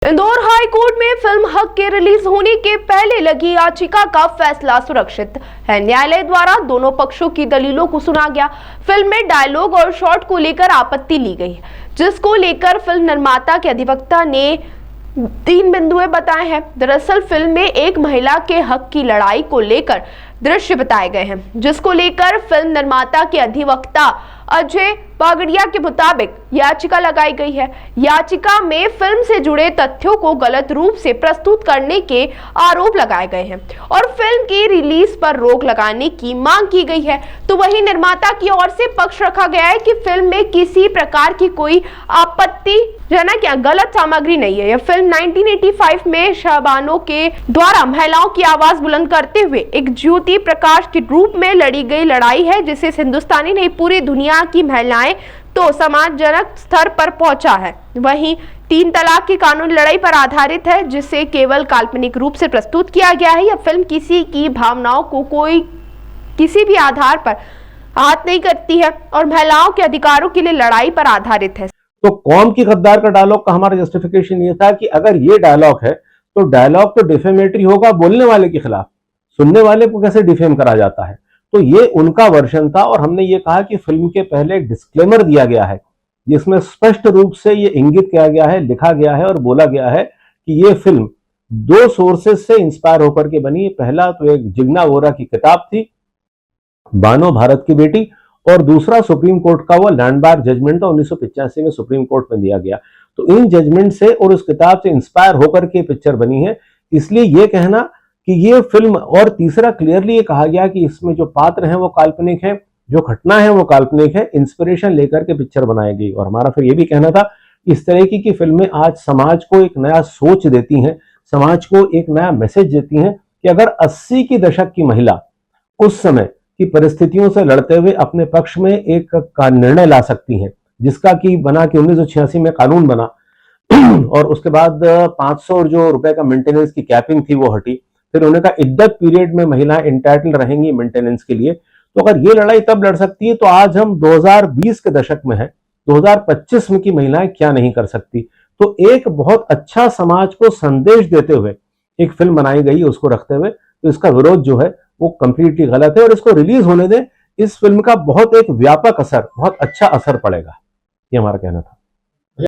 Indore high court में film हक के रिलीज होने के पहले लगी याचिका का फैसला सुरक्षित है। न्यायालय द्वारा दोनों पक्षों की दलीलों को सुना गया। फिल्म में डायलॉग और शॉट को लेकर आपत्ति ली गई, जिसको लेकर फिल्म निर्माता के अधिवक्ता ने 3 बिंदुएं बताए हैं। दरअसल फिल्म में एक महिला के हक की लड़ाई को लेकर दृश्य बताए गए हैं, जिसको लेकर फिल्म निर्माता के अधिवक्ता अजय बागड़िया के मुताबिक याचिका लगाई गई है। याचिका में फिल्म से जुड़े तथ्यों को गलत रूप से प्रस्तुत करने के आरोप लगाए गए हैं और फिल्म की रिलीज पर रोक लगाने की मांग की गई है। तो वहीं निर्माता की ओर से पक्ष रखा गया है कि फिल्म में किसी प्रकार की कोई आपत्तिजनक या गलत सामग्री नहीं है। यह फिल्म 1985 में शहबानो के द्वारा महिलाओं की आवाज बुलंद करते हुए एक ज्योति प्रकाश के रूप में लड़ी गई लड़ाई है, जिसे हिंदुस्तानी नहीं पूरी दुनिया की महिलाएं तो समाजजनक स्तर पर पहुंचा है। वहीं 3 तलाक की कानूनी लड़ाई पर आधारित है, जिसे केवल काल्पनिक रूप से प्रस्तुत किया गया है। यह फिल्म किसी की भावनाओं को कोई किसी भी आधार पर आहत नहीं करती है और महिलाओं के अधिकारों के लिए लड़ाई पर आधारित है। तो कौम की गद्दार का डायलॉग का हमारा जस्टिफिकेशन ये था कि अगर ये डायलॉग है तो डायलॉग तो डिफेमेटरी होगा बोलने वाले के खिलाफ, सुनने वाले को कैसे डिफेम करा जाता है। तो ये उनका वर्जन था और हमने ये कहा कि फिल्म के पहले एक डिस्क्लेमर दिया गया है, जिसमें स्पष्ट रूप से ये इंगित किया गया है, लिखा गया है और बोला गया है कि ये फिल्म 2 सोर्सेज से इंस्पायर होकर के बनी। पहला तो एक जिग्ना वोरा की किताब थी, बानो भारत की बेटी, और दूसरा सुप्रीम कोर्ट का वो लैंडमार्क जजमेंट था 1985 में सुप्रीम कोर्ट में दिया गया। तो इन जजमेंट से और उस किताब से इंस्पायर होकर के पिक्चर बनी है, इसलिए ये कहना कि ये फिल्म, और तीसरा क्लियरली ये कहा गया कि इसमें जो पात्र हैं वो काल्पनिक है, जो घटना है वो काल्पनिक है, इंस्पिरेशन लेकर के पिक्चर बनाई गई। और हमारा फिर ये भी कहना था इस तरह की फिल्में आज समाज को एक नया सोच देती हैं, समाज को एक नया मैसेज देती हैं कि अगर 80 के दशक की महिला उस समय की परिस्थितियों से लड़ते हुए अपने पक्ष में एक का निर्णय ला सकती हैं, जिसका कि बना कि 1986 में कानून बना और उसके बाद 500 जो रुपए का मेंटेनेंस की कैपिंग थी वो हटी। फिर उन्होंने कहा इद्दत पीरियड में महिलाएं इंटाइटल रहेंगी मेंटेनेंस के लिए। तो अगर ये लड़ाई तब लड़ सकती है तो आज हम 2020 के दशक में है, 2025 में की महिलाएं क्या नहीं कर सकती। तो एक बहुत अच्छा समाज को संदेश देते हुए एक फिल्म बनाई गई, उसको रखते हुए तो इसका विरोध जो है वो कंप्लीटली गलत है और इसको रिलीज होने दें। इस फिल्म का बहुत एक व्यापक असर, बहुत अच्छा असर पड़ेगा, ये हमारा कहना था।